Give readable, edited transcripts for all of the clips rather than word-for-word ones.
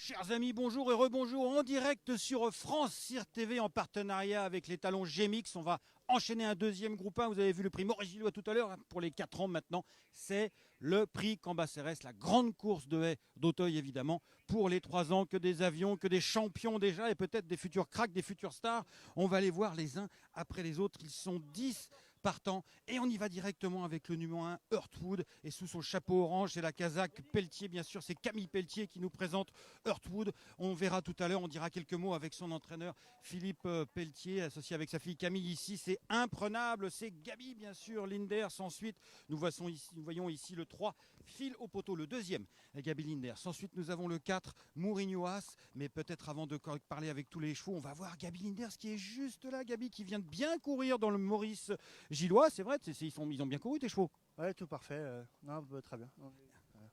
Chers amis, bonjour et rebonjour en direct sur France Cyr TV en partenariat avec les talons Gemix. On va enchaîner un deuxième groupe 1. Vous avez vu le prix Maurice Gillois tout à l'heure, pour les 4 ans maintenant. C'est le prix Cambacérès, la grande course de haie d'Auteuil évidemment. Pour les 3 ans, que des avions, que des champions déjà et peut-être des futurs cracks, des futurs stars. On va les voir les uns après les autres. Ils sont 10 partant et on y va directement avec le numéro 1 Heartwood et sous son chapeau orange c'est la Kazakh Pelletier, bien sûr c'est Camille Pelletier qui nous présente Heartwood. On verra tout à l'heure, on dira quelques mots avec son entraîneur Philippe Pelletier associé avec sa fille Camille. Ici c'est imprenable, c'est Gabi bien sûr Linders. Ensuite nous voyons ici le 3 Fil au poteau, le deuxième Gabi Linders. Ensuite nous avons le 4 Mourinho-As, mais peut-être avant de parler avec tous les chevaux on va voir Gabi Linders qui est juste là. Gabi qui vient de bien courir dans le Maurice Gillois, c'est vrai, ils ont bien couru tes chevaux. Ouais, tout parfait. Non, très bien.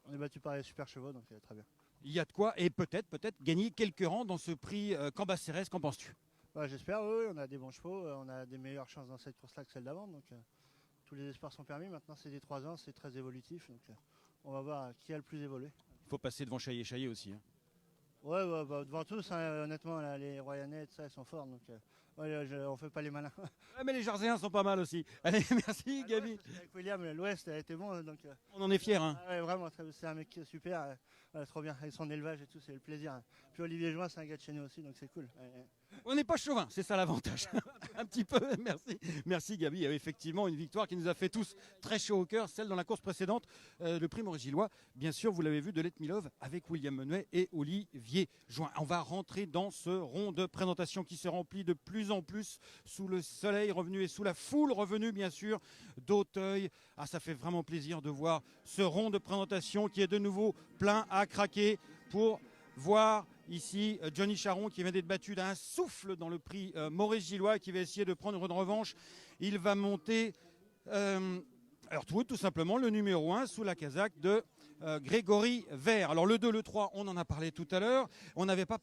On est battu par les super chevaux, donc très bien. Il y a de quoi, et peut-être gagner quelques rangs dans ce prix Cambacérès, qu'en penses-tu? Ouais, j'espère, oui, on a des bons chevaux, on a des meilleures chances dans cette course-là que celle d'avant, donc tous les espoirs sont permis. Maintenant, c'est des 3 ans, c'est très évolutif, donc on va voir qui a le plus évolué. Il faut passer devant Chaillé aussi. Hein. Ouais, devant tous, hein, honnêtement, là, les Royanais, ça, ils sont forts, donc on fait pas les malins. Ouais, mais les Jarzéens sont pas mal aussi. Allez, merci Gabi. Avec William, l'Ouest a été bon, donc... On en est fiers. Hein. Ouais, vraiment, c'est un mec super, trop bien, avec son élevage et tout, c'est le plaisir. Hein. Puis Olivier Join, c'est un gars de chez nous aussi, donc c'est cool. On n'est pas chauvin, c'est ça l'avantage. Un petit peu, merci Gabi. Il y avait effectivement une victoire qui nous a fait tous très chaud au cœur, celle dans la course précédente, le prix Maurice Gillois. Bien sûr, vous l'avez vu, de Let Me Love avec William Menuet et Olivier Join. On va rentrer dans ce rond de présentation qui se remplit de plus en plus sous le soleil revenu et sous la foule revenue, bien sûr, d'Auteuil. Ah, ça fait vraiment plaisir de voir ce rond de présentation qui est de nouveau plein à craquer pour voir ici Johnny Charon qui vient d'être battu d'un souffle dans le prix Maurice Gillois qui va essayer de prendre une revanche. Il va monter Heartwood, tout simplement, le numéro 1 sous la casaque de Grégory Vert. Alors le 2, le 3, on en a parlé tout à l'heure. On n'a pas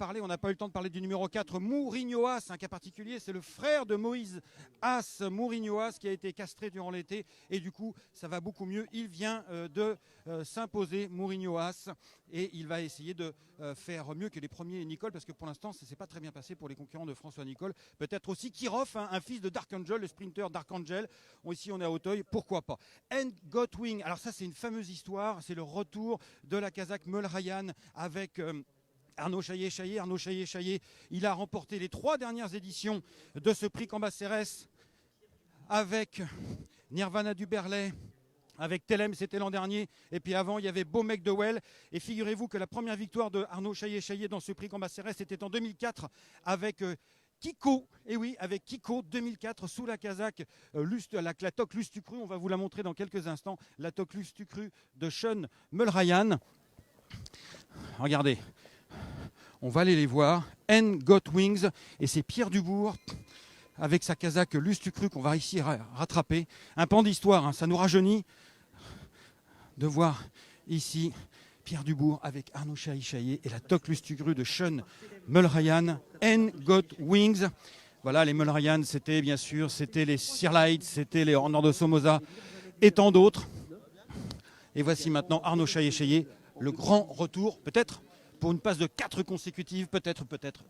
eu le temps de parler du numéro 4, Mourinho-As, un cas particulier. C'est le frère de Moïse As, Mourinho-As, qui a été castré durant l'été. Et du coup, ça va beaucoup mieux. Il vient de s'imposer, Mourinho-As. Et il va essayer de faire mieux que les premiers Nicole, parce que pour l'instant, ça ne s'est pas très bien passé pour les concurrents de François Nicole. Peut-être aussi Kirov, hein, un fils de Dark Angel, le sprinter Dark Angel. Ici, on est à Auteuil, pourquoi pas. And Got Wing, alors ça, c'est une fameuse histoire. C'est le retour de la Kazakh Mulrayan avec... Arnaud Chaillé, il a remporté les 3 dernières éditions de ce prix Cambacérès avec Nirvana du Berlay, avec Telem, c'était l'an dernier, et puis avant il y avait Beau Mec de Well. Et figurez-vous que la première victoire de Arnaud Chaillé dans ce prix Cambacérès était en 2004 avec Kiko, et oui, avec Kiko 2004 sous la Kazakh, la toque Lustucru. On va vous la montrer dans quelques instants, la toque Lustucru de Sean Mulrayan. Regardez, on va aller les voir. And Got Wings, et c'est Pierre Dubourg avec sa Kazakh Lustucru qu'on va ici rattraper. Un pan d'histoire, hein, ça nous rajeunit de voir ici Pierre Dubourg avec Arnaud Chaillé et la toque Lustucru de Sean Mulrayan. And Got Wings. Voilà, les Mulrayan, c'était bien sûr, c'était les Searlight, c'était les Honor de Somoza et tant d'autres. Et voici maintenant Arnaud Chaillé, le grand retour, peut-être pour une passe de 4 consécutives, peut-être,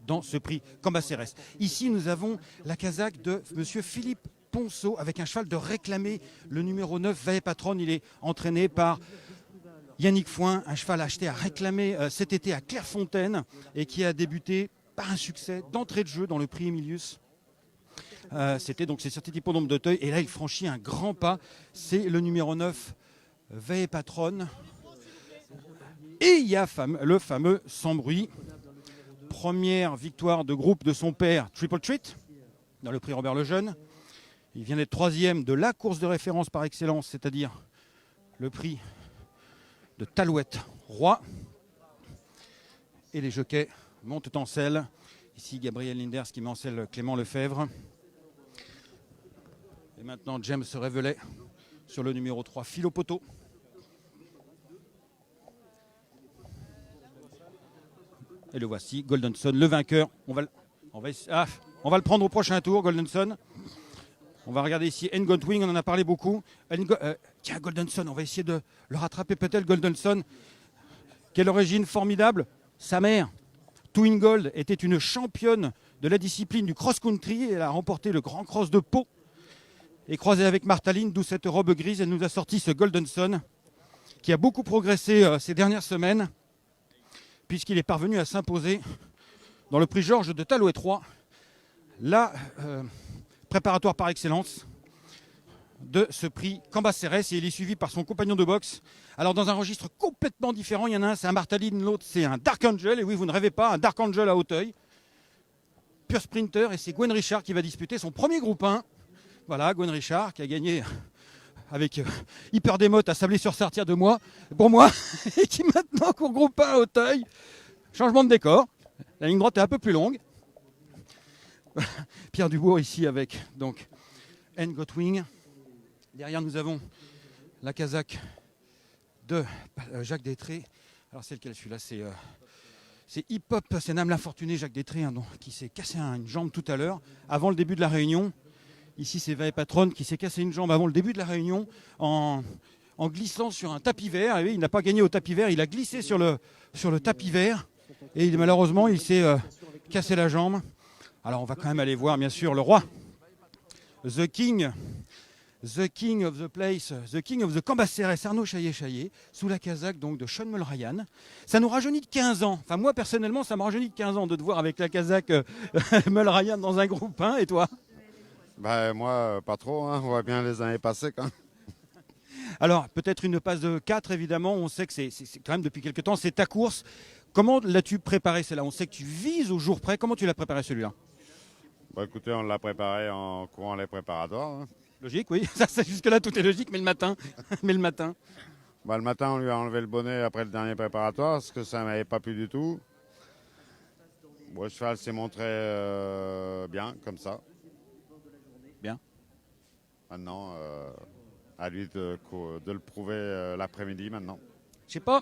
dans ce prix Cambacérès. Ici, nous avons la Kazakh de monsieur Philippe Ponceau avec un cheval de réclamé, le numéro 9, Vae Patron. Il est entraîné par Yannick Foin, un cheval acheté à réclamer cet été à Clairefontaine et qui a débuté par un succès d'entrée de jeu dans le prix Emilius. C'est sur cet hippodrome d'Auteuil et là, il franchit un grand pas. C'est le numéro 9, Vae Patron. Et il y a le fameux Sans Bruit. Première victoire de groupe de son père, Triple Treat, dans le prix Robert Lejeune. Il vient d'être 3e de la course de référence par excellence, c'est-à-dire le prix de Talouette Roi. Et les jockeys montent en selle. Ici, Gabriel Linders qui met en selle Clément Lefebvre. Et maintenant, James se révélait sur le numéro 3, Fil au poteau. Et le voici, Golden Sun, le vainqueur. On va le prendre au prochain tour, Golden Sun. On va regarder ici And Got Wing, on en a parlé beaucoup. Tiens, Golden Sun, on va essayer de le rattraper peut-être, Golden Sun. Quelle origine formidable. Sa mère, Twin Gold était une championne de la discipline du cross-country. Elle a remporté le Grand Cross de Pau et croisé avec Martaline, d'où cette robe grise. Elle nous a sorti ce Golden Sun qui a beaucoup progressé ces dernières semaines puisqu'il est parvenu à s'imposer dans le prix Georges de Talouet 3, la préparatoire par excellence de ce prix Cambacérès, et il est suivi par son compagnon de boxe. Alors dans un registre complètement différent, il y en a un c'est un Martaline, l'autre c'est un Dark Angel, et oui vous ne rêvez pas, un Dark Angel à Auteuil, pur sprinter, et c'est Gwen Richard qui va disputer son premier groupe 1. Voilà, Gwen Richard qui a gagné avec hyper démote à Sablé-sur-Sartière pour moi, et qui maintenant court groupe 1 à Auteuil. Changement de décor, la ligne droite est un peu plus longue. Pierre Dubourg ici avec donc N Gotwing. Derrière nous avons la casaque de Jacques Détré. Alors c'est lequel celui-là? C'est Hip Hop, c'est Nam l'infortuné Jacques Détré qui s'est cassé une jambe tout à l'heure avant le début de la réunion. Ici c'est Vae Patron qui s'est cassé une jambe avant le début de la réunion en glissant sur un tapis vert. Et oui, il n'a pas gagné au tapis vert, il a glissé sur le tapis vert et malheureusement il s'est cassé la jambe. Alors on va quand même aller voir bien sûr le roi, The King of the place, the King of the Cambacérès, Arnaud Chaillet-Chaillet, sous la casaque donc de Sean Mulryan. Ça nous rajeunit de 15 ans. Enfin moi personnellement ça me rajeunit de 15 ans de te voir avec la casaque Mulryan dans un groupe 1, et toi? Bah, moi, pas trop, hein. On voit bien les années passées quand même. Alors, peut-être une passe de 4, évidemment. On sait que c'est quand même depuis quelques temps, c'est ta course. Comment l'as-tu préparé celle-là? On sait que tu vises au jour près. Comment tu l'as préparé celui-là? Bah, écoutez, on l'a préparé en courant les préparatoires, hein. Logique, oui. Ça, jusque-là, tout est logique, mais le matin. Bah, le matin, on lui a enlevé le bonnet après le dernier préparatoire parce que ça ne m'avait pas plu du tout. Bon, le cheval s'est montré bien, comme ça. Bien. Maintenant, à lui de le prouver l'après-midi maintenant. Je sais pas.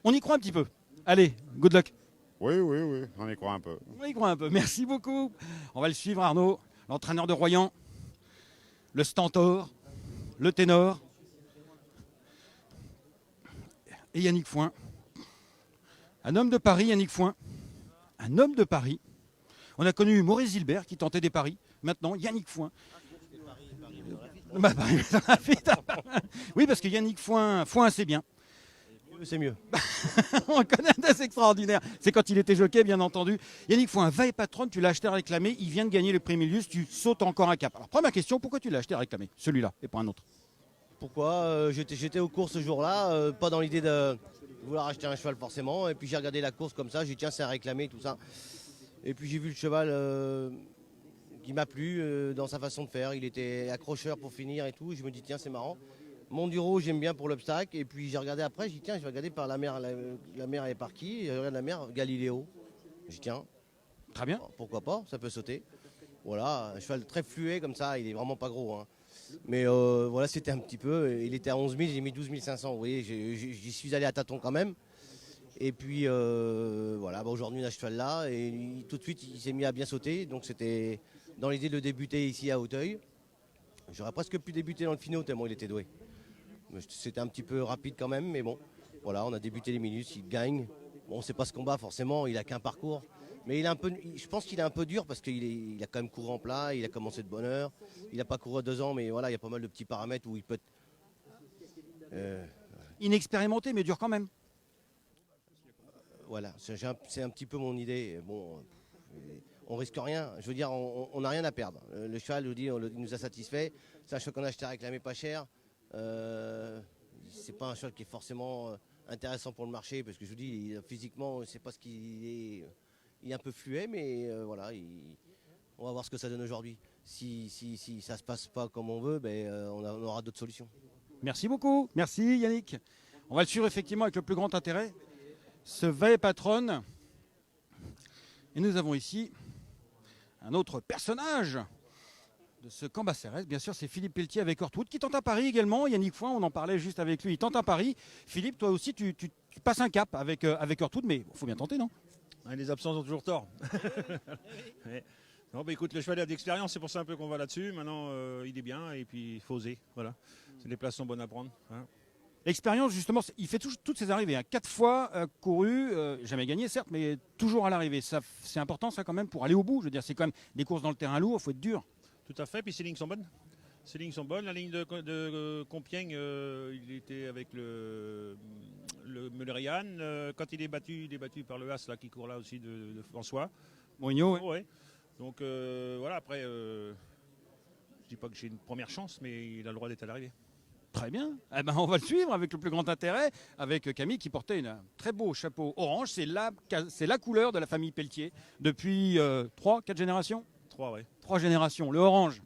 On y croit un petit peu. Allez, good luck. Oui, on y croit un peu. On y croit un peu. Merci beaucoup. On va le suivre, Arnaud, l'entraîneur de Royan, le stentor, le ténor, et Yannick Foin. Un homme de Paris, Yannick Foin. Un homme de Paris. On a connu Maurice Gilbert qui tentait des paris. Maintenant, Yannick Foin. Oui, parce que Yannick Foin, c'est bien. C'est mieux. On le connaît, c'est extraordinaire. C'est quand il était jockey, bien entendu. Yannick Foin, Vae Patron, tu l'as acheté à réclamer. Il vient de gagner le prix Milius. Tu sautes encore un cap. Alors, première question, pourquoi tu l'as acheté à réclamer? Celui-là et pas un autre. Pourquoi j'étais aux courses ce jour-là, pas dans l'idée de vouloir acheter un cheval forcément. Et puis j'ai regardé la course comme ça, j'ai dit tiens, c'est à réclamer, tout ça. Et puis j'ai vu le cheval qui m'a plu dans sa façon de faire. Il était accrocheur pour finir et tout. Et je me dis tiens, c'est marrant. Monduro, j'aime bien pour l'obstacle. Et puis j'ai regardé après, j'ai dit tiens, je vais regarder par la mer. La mer, elle est par qui? Et je regarde la mer, Galiléo. J'ai dit tiens, Très bien. pourquoi pas, ça peut sauter. Voilà, un cheval très fluet comme ça, il est vraiment pas gros, hein. Mais voilà, c'était un petit peu. Il était à 11 000, j'ai mis 12 500. Vous voyez, j'y suis allé à tâtons quand même. Et puis voilà, aujourd'hui on a ce cheval-là. Et tout de suite, il s'est mis à bien sauter. Donc c'était dans l'idée de le débuter ici à Auteuil. J'aurais presque pu débuter dans le finaux tellement il était doué. C'était un petit peu rapide quand même, mais bon. Voilà, on a débuté les minutes, il gagne. Bon, c'est pas ce combat forcément, il a qu'un parcours. Mais il est je pense qu'il est un peu dur parce qu'il a quand même couru en plat, il a commencé de bonne heure. Il n'a pas couru à 2 ans, mais voilà, il y a pas mal de petits paramètres où il peut être... Inexpérimenté, mais dur quand même. Voilà, c'est un petit peu mon idée. Bon, on risque rien. Je veux dire, on n'a rien à perdre. Le cheval, je vous dis, il nous a satisfait. C'est un cheval qu'on a acheté à réclamer pas cher. C'est pas un cheval qui est forcément intéressant pour le marché parce que je vous dis, physiquement, c'est pas ce qu'il est. Il est un peu fluet, mais voilà, on va voir ce que ça donne aujourd'hui. Si ça se passe pas comme on veut, on aura d'autres solutions. Merci beaucoup. Merci Yannick. On va le suivre effectivement avec le plus grand intérêt. Ce Vae Patron. Et nous avons ici un autre personnage de ce Cambacérès. Bien sûr, c'est Philippe Pelletier avec Hortwood qui tente un pari également. Yannick Foin, on en parlait juste avec lui, il tente un pari. Philippe, toi aussi, tu passes un cap avec Hortwood, mais il faut bien tenter, non? Les absences ont toujours tort. Ouais. Non, écoute, le cheval a d'expérience, c'est pour ça un peu qu'on va là-dessus. Maintenant, il est bien et puis il faut oser. Voilà. Les places sont bonnes à prendre, hein. L'expérience, justement, il fait toutes ses arrivées. 4 fois couru, jamais gagné, certes, mais toujours à l'arrivée. C'est important, ça, quand même, pour aller au bout. Je veux dire, c'est quand même des courses dans le terrain lourd, il faut être dur. Tout à fait, puis ces lignes sont bonnes. Ces lignes sont bonnes. La ligne de Compiègne, il était avec le Mullerian. Quand il est battu par le As là, qui court là aussi de François. Mourinho, ouais. Ouais. Donc voilà, après, je dis pas que j'ai une première chance, mais il a le droit d'être à l'arrivée. Très bien. Eh ben, on va le suivre avec le plus grand intérêt, avec Camille qui portait un très beau chapeau orange. C'est la couleur de la famille Pelletier depuis 3-4 générations. 3, ouais. 3 générations, le orange.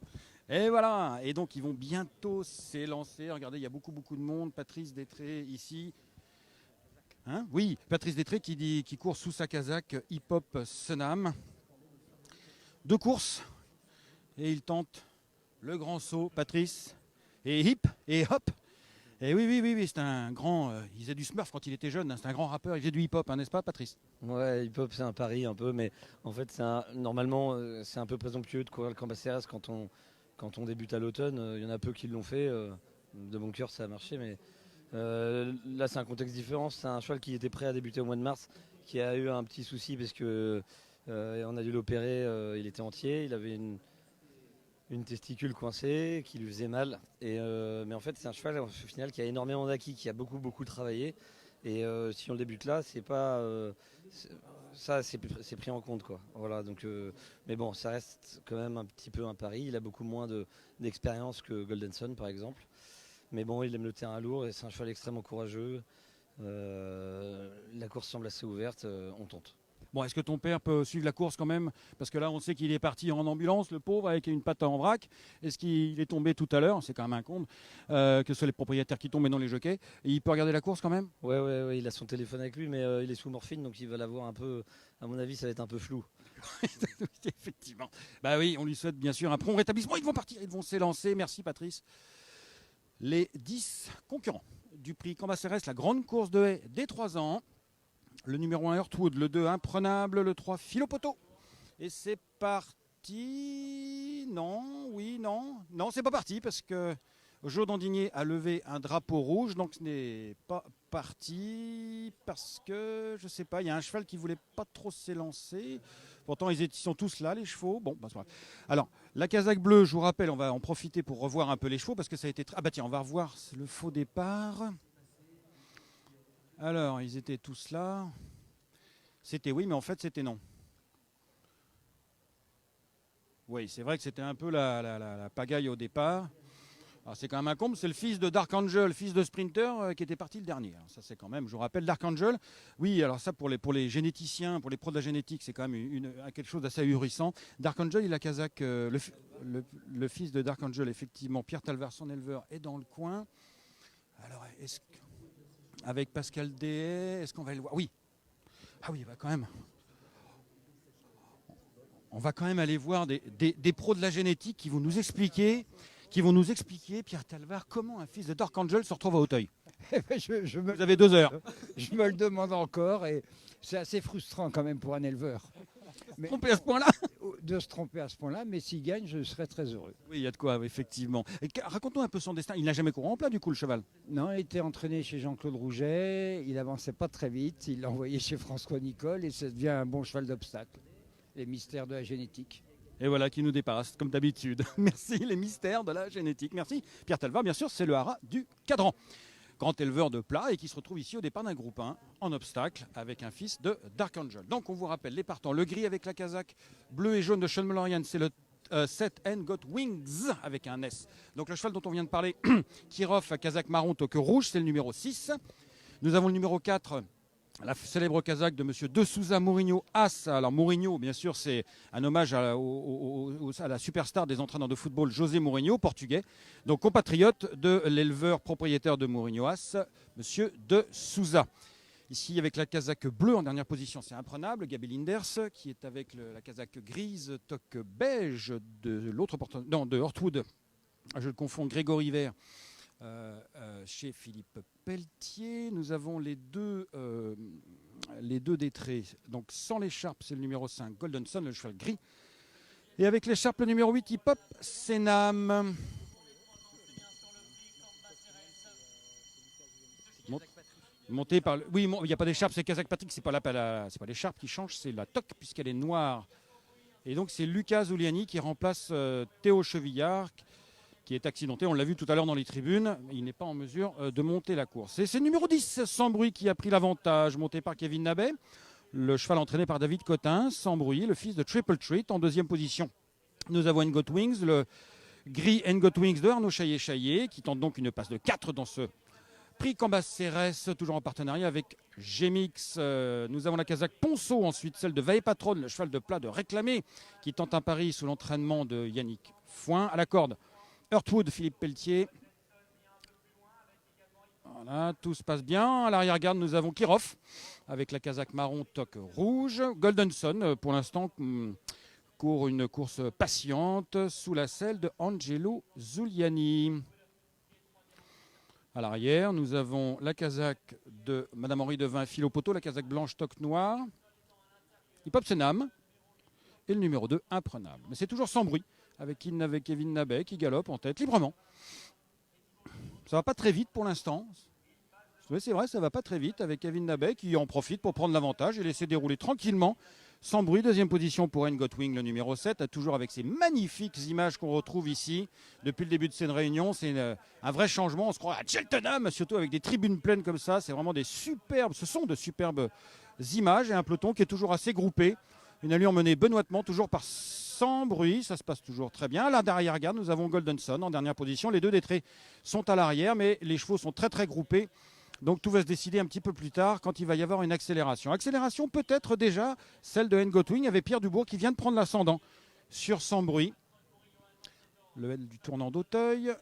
Et voilà. Et donc, ils vont bientôt s'élancer. Regardez, il y a beaucoup de monde. Patrice Détré ici. Hein, oui, Patrice Détré qui court sous sa casaque hip-hop Senam. 2 courses. Et il tente le grand saut, Patrice. Et hip, et hop. Et oui, c'est un grand... il faisait du Smurf quand il était jeune, hein, c'est un grand rappeur, il faisait du hip-hop, hein, n'est-ce pas, Patrice? Ouais, hip-hop, c'est un pari un peu, mais en fait, normalement, c'est un peu présomptueux de courir le Cambacérès quand on débute à l'automne. Il y en a peu qui l'ont fait. De bon cœur, ça a marché, mais là, c'est un contexte différent. C'est un cheval qui était prêt à débuter au mois de mars, qui a eu un petit souci parce que on a dû l'opérer. Il était entier, il avait une testicule coincée qui lui faisait mal. Mais en fait, c'est un cheval au final qui a énormément d'acquis, qui a beaucoup travaillé. Et si on le débute là, c'est pas c'est pris en compte, quoi. Voilà, donc, mais bon, ça reste quand même un petit peu un pari. Il a beaucoup moins d'expérience que Goldenson, par exemple. Mais bon, il aime le terrain lourd et c'est un cheval extrêmement courageux. La course semble assez ouverte, on tente. Bon, est-ce que ton père peut suivre la course quand même? Parce que là, on sait qu'il est parti en ambulance, le pauvre, avec une patte en vrac. Est-ce qu'il est tombé tout à l'heure? C'est quand même un comble, que ce soit les propriétaires qui tombent et non les jockeys. Et il peut regarder la course quand même? Ouais, il a son téléphone avec lui, mais il est sous morphine, donc il va l'avoir un peu. À mon avis, ça va être un peu flou. Effectivement. Bah oui, on lui souhaite bien sûr un prompt rétablissement. Ils vont partir, ils vont s'élancer. Merci Patrice. Les 10 concurrents du prix Cambacérès, la grande course de haie des 3 ans. Le numéro 1 Heartwood, le 2 Imprenable, le 3 Philopoto. Et c'est parti. Non, c'est pas parti parce que Jo Dandigné a levé un drapeau rouge, donc ce n'est pas parti parce que, je sais pas, il y a un cheval qui voulait pas trop s'élancer. Pourtant, ils sont tous là, les chevaux. Bon, bah, c'est pas grave. Alors, la casaque bleue, je vous rappelle, on va en profiter pour revoir un peu les chevaux parce que ça a été... Ah bah tiens, on va revoir le faux départ. Alors, ils étaient tous là. C'était oui, mais en fait, c'était non. Oui, c'est vrai que c'était un peu la pagaille au départ. Alors, c'est quand même un comble. C'est le fils de Dark Angel, fils de Sprinter, qui était parti le dernier. Alors, ça, c'est quand même, je vous rappelle, Dark Angel. Oui, alors ça, pour les généticiens, pour les pros de la génétique, c'est quand même quelque chose d'assez ahurissant. Dark Angel, il a casaque, le fils de Dark Angel, effectivement, Pierre Talvar, son éleveur, est dans le coin. Alors, avec Pascal Dehaye, est-ce qu'on va le voir? Oui. Ah oui, quand même. On va quand même aller voir des pros de la génétique qui vont nous expliquer, Pierre Talvar, comment un fils de Dark Angel se retrouve à Auteuil. Vous avez 2 heures. Je me le demande encore et c'est assez frustrant quand même pour un éleveur. Tromper à ce point-là? De se tromper à ce point-là, mais s'il gagne, je serais très heureux. Oui, il y a de quoi, effectivement. Raconte-nous un peu son destin. Il n'a jamais couru en plat, du coup, le cheval? Non, il était entraîné chez Jean-Claude Rouget, il avançait pas très vite, il l'a envoyé chez François Nicole et ça devient un bon cheval d'obstacle. Les mystères de la génétique. Et voilà qui nous dépasse, comme d'habitude. Merci, les mystères de la génétique. Merci. Pierre Talvar, bien sûr, c'est le haras du cadran. Grand éleveur de plat et qui se retrouve ici au départ d'un groupe 1 en obstacle avec un fils de Dark Angel. Donc on vous rappelle les partants, le gris avec la casaque bleu et jaune de Sean Mullerian, c'est le 7N Got Wings avec un S. Donc le cheval dont on vient de parler, Kirov à casaque marron, toque rouge, c'est le numéro 6. Nous avons le numéro 4, la célèbre casaque de M. De Souza Mourinho As. Alors Mourinho, bien sûr, c'est un hommage à la superstar des entraîneurs de football José Mourinho, portugais. Donc compatriote de l'éleveur propriétaire de Mourinho As, M. De Souza. Ici, avec la casaque bleue en dernière position, c'est imprenable. Gabi Linders, qui est avec la casaque grise, toque beige de l'autre porteur, non, de Heartwood. Je le confonds, Grégory Vert. Chez Philippe Pelletier, nous avons les deux Détré. Donc sans l'écharpe, c'est le numéro 5, Golden Sun, le cheval gris. Et avec l'écharpe, le numéro 8, Hip Hop Senam. Monté par oui, il n'y a pas d'écharpe, c'est Kazakh Patrick, c'est pas l'écharpe qui change, c'est la toque puisqu'elle est noire. Et donc c'est Lucas Zuliani qui remplace Théo Chevillard qui est accidenté, on l'a vu tout à l'heure dans les tribunes, il n'est pas en mesure de monter la course. Et c'est le numéro 10, Sans Bruit, qui a pris l'avantage, monté par Kevin Nabet. Le cheval entraîné par David Cotin, Sans Bruit, le fils de Triple Treat, en deuxième position. Nous avons Ngo Wings, le gris Ngo Wings de Arnaud Chaillet, qui tente donc une passe de 4 dans ce prix Cambacérès, toujours en partenariat avec Gemix. Nous avons la Kazakh Ponceau, ensuite celle de Vae Patron, le cheval de plat de Réclamé, qui tente un pari sous l'entraînement de Yannick Foin. À la corde, Earthwood, Philippe Pelletier. Voilà, tout se passe bien. À l'arrière-garde, nous avons Kirov avec la Kazakh marron toque rouge. Golden Sun, pour l'instant, court une course patiente sous la selle de Angelo Zuliani. À l'arrière, nous avons la Kazakh de Madame Henri Devin, Philopoto, la Kazakh blanche toque noire, Hip Hop Senam et le numéro 2, Imprenable. Mais c'est toujours Sans Bruit avec Kevin Nabet qui galope en tête librement. Ça va pas très vite pour l'instant. Oui, c'est vrai, ça va pas très vite avec Kevin Nabet qui en profite pour prendre l'avantage et laisser dérouler tranquillement. Sans Bruit, deuxième position pour Ngo Wing, le numéro 7, toujours avec ces magnifiques images qu'on retrouve ici depuis le début de cette réunion. C'est un vrai changement, on se croit à Cheltenham, surtout avec des tribunes pleines comme ça. C'est vraiment ce sont de superbes images et un peloton qui est toujours assez groupé. Une allure menée benoîtement, toujours par Sans Bruit, ça se passe toujours très bien. Là, derrière, regarde, nous avons Golden Sun en dernière position. Les deux des traits sont à l'arrière, mais les chevaux sont très très groupés. Donc tout va se décider un petit peu plus tard quand il va y avoir une accélération. Accélération peut-être déjà celle de Ngo Wing avec Pierre Dubourg qui vient de prendre l'ascendant sur Sans Bruit. Le L du tournant d'Auteuil,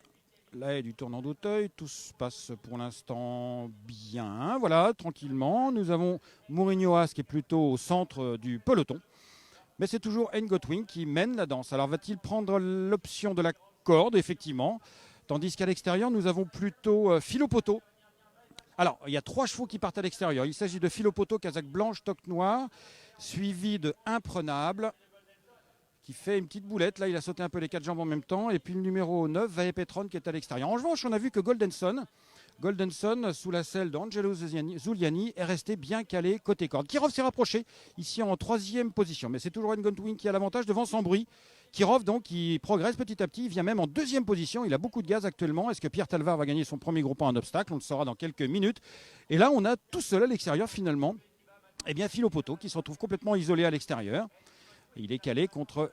la haie du tournant d'Auteuil, tout se passe pour l'instant bien. Voilà, tranquillement. Nous avons Mourinho As qui est plutôt au centre du peloton. Mais c'est toujours Ngo Wing qui mène la danse. Alors va-t-il prendre l'option de la corde, effectivement, tandis qu'à l'extérieur, nous avons plutôt Philopoto. Alors, il y a 3 chevaux qui partent à l'extérieur. Il s'agit de Philopoto, Kazakh blanche, toque noire, suivi de Imprenable, qui fait une petite boulette. Là, il a sauté un peu les 4 jambes en même temps. Et puis le numéro 9, Vae Petron, qui est à l'extérieur. En revanche, on a vu que Golden Sun, sous la selle d'Angelo Zuliani, est resté bien calé côté corde. Kirov s'est rapproché, ici en 3e position. Mais c'est toujours Ngo Wing qui a l'avantage devant Sans Bruit. Kirov, donc, qui progresse petit à petit. Il vient même en 2e position. Il a beaucoup de gaz actuellement. Est-ce que Pierre Talvar va gagner son premier groupe en obstacle? On le saura dans quelques minutes. Et là, on a tout seul à l'extérieur, finalement, eh bien, Philopoto, qui se retrouve complètement isolé à l'extérieur. Il est calé contre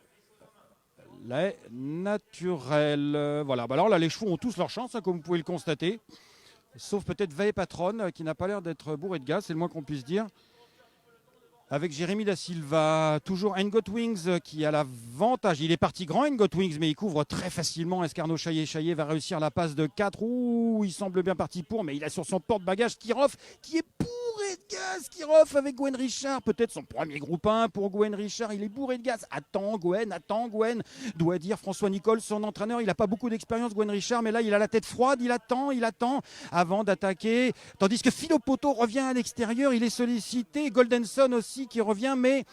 la naturelle. Voilà. Alors là, les chevaux ont tous leur chance, hein, comme vous pouvez le constater. Sauf peut-être Vae Patron, qui n'a pas l'air d'être bourré de gaz, c'est le moins qu'on puisse dire. Avec Jérémy Da Silva, toujours Ngo Wings qui a l'avantage. Il est parti grand Ngo Wings, mais il couvre très facilement. Est-ce qu'Arnaud Chaillet va réussir la passe de 4? Ouh, il semble bien parti pour, mais il a sur son porte-bagages Kirov qui est bourré de gaz. Kirov avec Gwen Richard, peut-être son premier groupe 1 pour Gwen Richard. Il est bourré de gaz. Attends Gwen. Doit dire François Nicole, son entraîneur. Il n'a pas beaucoup d'expérience, Gwen Richard, mais là, il a la tête froide. Il attend avant d'attaquer. Tandis que Philopoto revient à l'extérieur. Il est sollicité. Golden Sun aussi qui revient, mais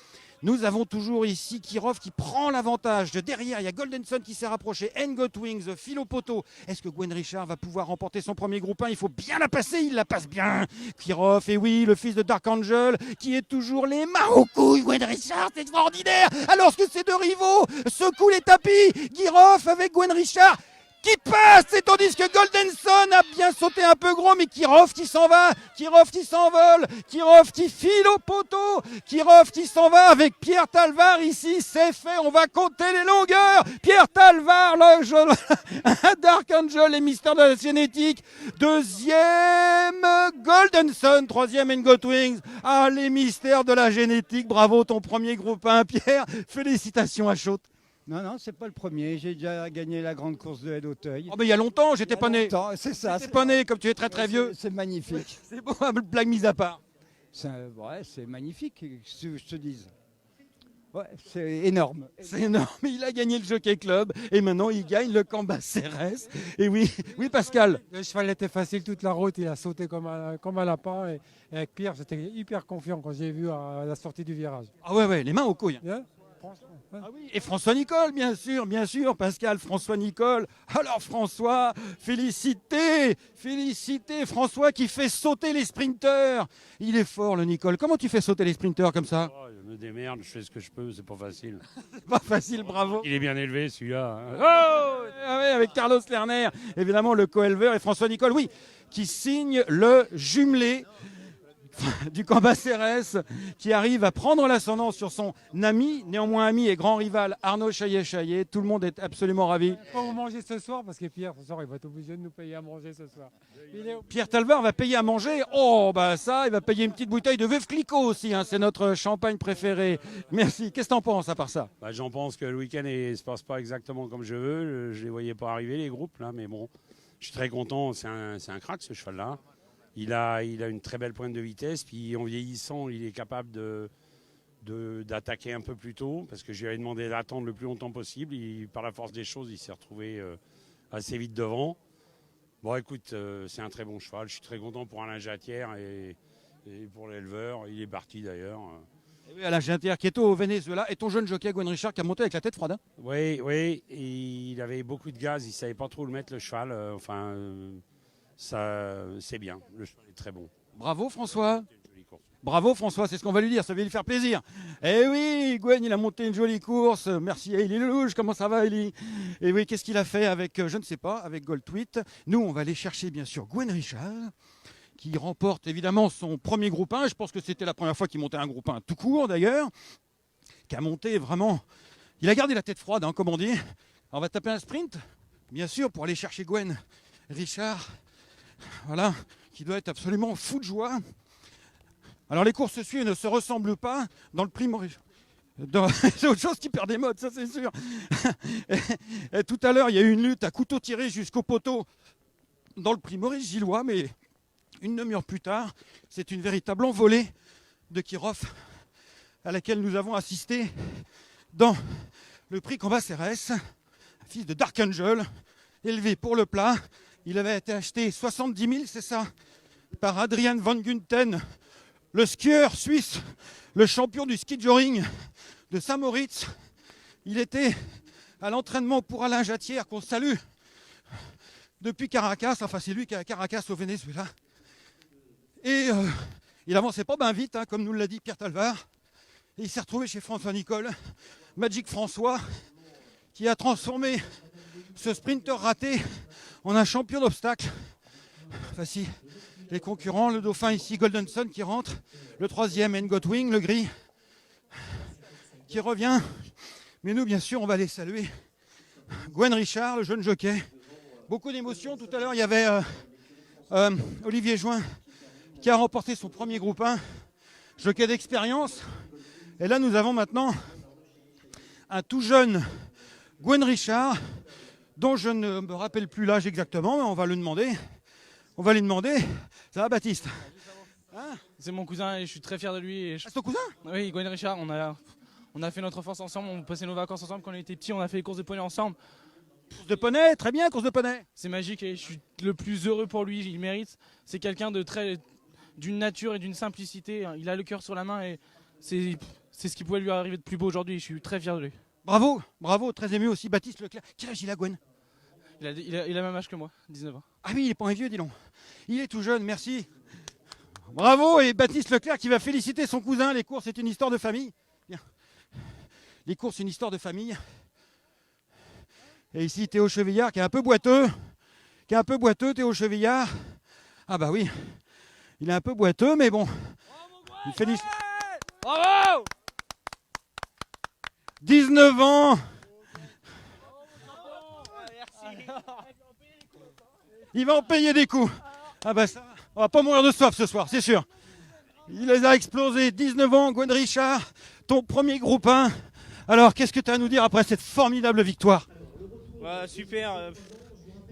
nous avons toujours ici Kirov qui prend l'avantage. De derrière, il y a Golden Sun qui s'est rapproché, Ngo Wings, Philopoto. Est-ce que Gwen Richard va pouvoir remporter son premier groupe 1? Il faut bien la passer, il la passe bien. Kirov, et oui, le fils de Dark Angel, qui est toujours les mains aux couilles. Gwen Richard, c'est extraordinaire. Alors que ces deux rivaux secouent les tapis. Kirov avec Gwen Richard qui passe, et tandis que Golden Sun a bien sauté un peu gros, mais Kirov qui s'en va, Kirov qui s'envole, Kirov qui file au poteau, Kirov qui s'en va avec Pierre Talvar ici, c'est fait, on va compter les longueurs. Pierre Talvar, Dark Angel et Mystère de la Génétique, 2e Golden Sun, 3e Ngo Wings. Ah, les Mystères de la Génétique, bravo ton premier groupe 1, Pierre, félicitations à Chaute. Non, c'est pas le premier. J'ai déjà gagné la grande course de Haie d'Auteuil. Oh, mais il y a longtemps, j'étais pas né. C'est ça. J'étais pas né, comme tu es très très vieux. C'est magnifique. C'est bon, blague mise à part. C'est magnifique, que je te dise. Ouais, c'est énorme. C'est énorme. Il a gagné le Jockey Club et maintenant il gagne le Cambacérès. Et oui, Pascal. Le cheval était facile toute la route, il a sauté comme un lapin. Et avec Pierre, j'étais hyper confiant quand j'ai vu à la sortie du virage. Ah ouais, les mains aux couilles. Bien. franchement. Ah oui, et François Nicole, bien sûr, Pascal, François Nicole. Alors François, félicité, François qui fait sauter les sprinteurs. Il est fort le Nicole. Comment tu fais sauter les sprinteurs comme ça? Oh, je me démerde, je fais ce que je peux, c'est pas facile. Pas facile, bravo. Il est bien élevé celui-là. Hein. Oh ah ouais, avec Carlos Lerner, évidemment le co-éleveur, et François Nicole, oui, qui signe le jumelé du Cambacérès, qui arrive à prendre l'ascendant sur son ami, néanmoins ami et grand rival Arnaud Chaillet-Chaillet. Tout le monde est absolument ravi. Pas vous manger ce soir parce que Pierre, ce soir, il va être obligé de nous payer à manger ce soir. Pierre Talvar va payer à manger. Oh, bah ça, il va payer une petite bouteille de Veuve Clicquot aussi. Hein. C'est notre champagne préféré. Merci. Qu'est-ce que t'en penses à part ça? Bah, j'en pense que le week-end ne se passe pas exactement comme je veux. Je les voyais pas arriver, les groupes, là, mais bon, je suis très content. C'est un crack, ce cheval-là. Il a une très belle pointe de vitesse. Puis en vieillissant, il est capable d'attaquer un peu plus tôt, parce que je lui avais demandé d'attendre le plus longtemps possible. Par la force des choses, il s'est retrouvé assez vite devant. Bon, écoute, c'est un très bon cheval. Je suis très content pour Alain Jatière et pour l'éleveur. Il est parti d'ailleurs. Oui, Alain Jatière qui est au Venezuela, et ton jeune jockey Gwen Richard qui a monté avec la tête froide. Hein. Oui, et il avait beaucoup de gaz. Il ne savait pas trop le mettre, le cheval. Ça, c'est bien. Le cheval est très bon. Bravo François. Bravo François, c'est ce qu'on va lui dire, ça va lui faire plaisir. Eh oui, Gwen, il a monté une jolie course. Merci à Élie Lelouch, comment ça va Élie? Et oui, qu'est-ce qu'il a fait avec, je ne sais pas, avec Goldtweet. Nous, on va aller chercher bien sûr Gwen Richard, qui remporte évidemment son premier groupe 1. Je pense que c'était la première fois qu'il montait un groupe 1 tout court d'ailleurs. Qui a monté vraiment... Il a gardé la tête froide, hein, comme on dit. Alors, on va taper un sprint, bien sûr, pour aller chercher Gwen Richard. Voilà, qui doit être absolument fou de joie. Alors les courses suivantes ne se ressemblent pas dans le prix Maurice. C'est autre chose qui perd des modes, ça c'est sûr. Et tout à l'heure, il y a eu une lutte à couteau tiré jusqu'au poteau dans le prix Maurice Gillois, mais une demi-heure plus tard, c'est une véritable envolée de Kirov à laquelle nous avons assisté dans le prix Cambacérès, fils de Dark Angel, élevé pour le plat. Il avait été acheté 70 000, c'est ça, par Adrian Van Gunten, le skieur suisse, le champion du ski joring de Saint-Moritz. Il était à l'entraînement pour Alain Jatière, qu'on salue depuis Caracas. Enfin, c'est lui qui est à Caracas au Venezuela. Et il avançait pas bien vite, hein, comme nous l'a dit Pierre Talvar. Et il s'est retrouvé chez François Nicole, Magic François, qui a transformé ce sprinter raté en un champion d'obstacles. Voici les concurrents, le dauphin ici, Golden Sun qui rentre, le troisième, Ngotwing, le gris, qui revient. Mais nous, bien sûr, on va les saluer. Gwen Richard, le jeune jockey. Beaucoup d'émotions. Tout à l'heure, il y avait Olivier Join qui a remporté son premier groupe 1, jockey d'expérience. Et là, nous avons maintenant un tout jeune Gwen Richard, dont je ne me rappelle plus l'âge exactement, mais on va le demander. On va lui demander. Ça va, Baptiste? Hein? C'est mon cousin et je suis très fier de lui. Et c'est ton cousin? Oui, Gwen Richard. On a fait notre enfance ensemble, on passait nos vacances ensemble quand on était petits, on a fait les courses de poney ensemble. Course de poney, très bien, course de poney. C'est magique et je suis le plus heureux pour lui, il mérite. C'est quelqu'un d'une nature et d'une simplicité. Il a le cœur sur la main et c'est ce qui pouvait lui arriver de plus beau aujourd'hui. Je suis très fier de lui. Bravo, bravo, très ému aussi, Baptiste Leclerc. Quel âge il a, Gwen? Il a le même âge que moi, 19 ans. Ah oui, il est pas un vieux, dis donc. Il est tout jeune, merci. Bravo, et Baptiste Leclerc qui va féliciter son cousin. Les courses, c'est une histoire de famille. Bien. Les courses, c'est une histoire de famille. Et ici, Théo Chevillard qui est un peu boiteux. Théo Chevillard. Ah bah oui, il est un peu boiteux, mais bon. Il félicite. Bravo! 19 ans. Il va en payer des coups. Ah bah ça, on va pas mourir de soif ce soir, c'est sûr. Il les a explosés. 19 ans, Gwen Richard, ton premier groupe 1. Alors, qu'est-ce que tu as à nous dire après cette formidable victoire? Super.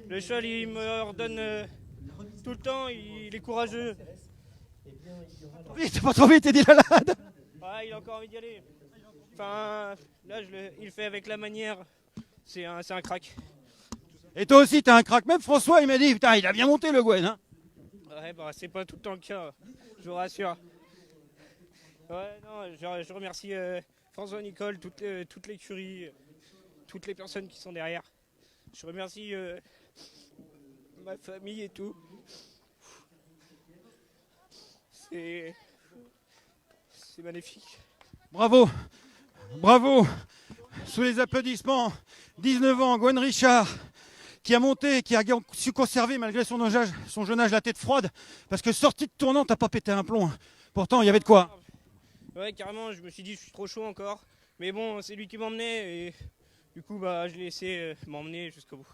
Le cheval, il me ordonne tout le temps. Il est courageux. Vite, pas trop vite, Eddie Lalade. Ouais, il a encore envie d'y aller. Enfin, là, il le fait avec la manière. C'est un crack. Et toi aussi, t'as un crack. Même François, il m'a dit, putain, il a bien monté le Gwen. Hein. Ouais, bah, c'est pas tout le temps le cas, je vous rassure. Ouais, non, je remercie François Nicole, toute l'écurie, toutes les personnes qui sont derrière. Je remercie ma famille et tout. C'est magnifique. Bravo, bravo. Sous les applaudissements, 19 ans, Gwen Richard, qui a monté, qui a su conserver malgré son jeune âge la tête froide, parce que sortie de tournant, t'as pas pété un plomb. Hein. Pourtant, il y avait de quoi. Ouais, carrément, je me suis dit, je suis trop chaud encore. Mais bon, c'est lui qui m'emmenait et du coup, bah, je l'ai laissé m'emmener jusqu'au bout.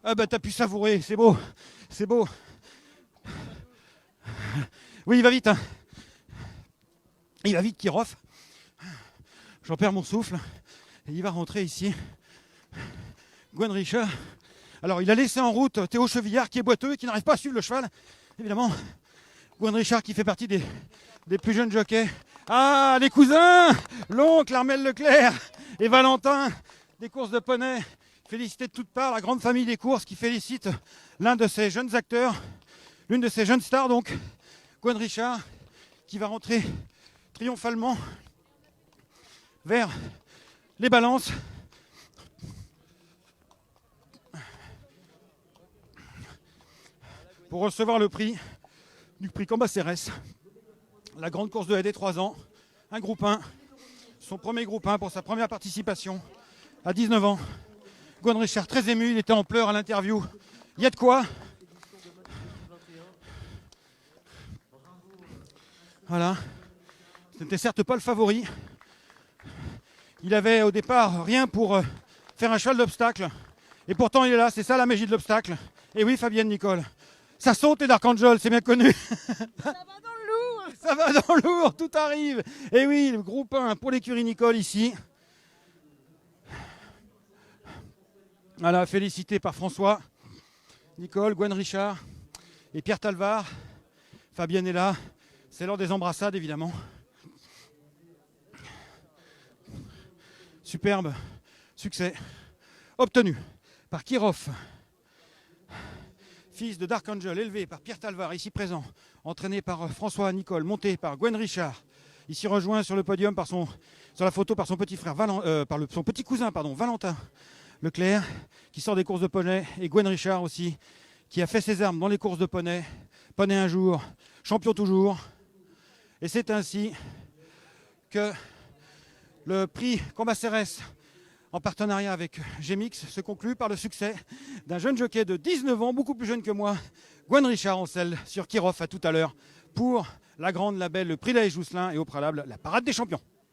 Ah bah t'as pu savourer, c'est beau, c'est beau. Oui, il va vite. Hein. Il va vite, Kirov. J'en perds mon souffle. Et il va rentrer ici. Gwen Richard. Alors, il a laissé en route Théo Chevillard, qui est boiteux et qui n'arrive pas à suivre le cheval. Évidemment, Gwen Richard qui fait partie des plus jeunes jockeys. Ah, les cousins, l'oncle Armel Leclerc et Valentin, des courses de poney. Félicité de toutes parts, la grande famille des courses qui félicite l'un de ses jeunes acteurs, l'une de ses jeunes stars, donc, Gwen Richard, qui va rentrer triomphalement vers les balances. Pour recevoir le prix du prix Cambacérès, la grande course de haie des 3 ans, un groupe 1, son premier groupe 1 pour sa première participation à 19 ans. Gwen Richard très ému, il était en pleurs à l'interview. Il y a de quoi. Voilà. Ce n'était certes pas le favori. Il avait au départ rien pour faire un cheval d'obstacle. Et pourtant il est là, c'est ça la magie de l'obstacle. Et oui, Fabienne Nicole. Ça saute et d'Arcangel, c'est bien connu. Ça va dans le lourd. Ça va dans le lourd, tout arrive. Et oui, le groupe 1 pour l'écurie Nicole ici. Voilà, félicité par François, Nicole, Gwen Richard et Pierre Talvar. Fabienne est là. C'est l'heure des embrassades, évidemment. Superbe succès obtenu par Kirov, fils de Dark Angel, élevé par Pierre Talvar, ici présent, entraîné par François Nicole, monté par Gwen Richard, ici rejoint sur le podium sur la photo par son petit frère, son petit cousin, Valentin Leclerc, qui sort des courses de poney, et Gwen Richard aussi, qui a fait ses armes dans les courses de poney. Poney un jour, champion toujours. Et c'est ainsi que le prix Cambacérès, en partenariat avec Gemix, se conclut par le succès d'un jeune jockey de 19 ans, beaucoup plus jeune que moi, Gwen Richard, en selle sur Kirov à tout à l'heure, pour la grande, la belle, le prix Laëche Jousselin et au préalable, la parade des champions.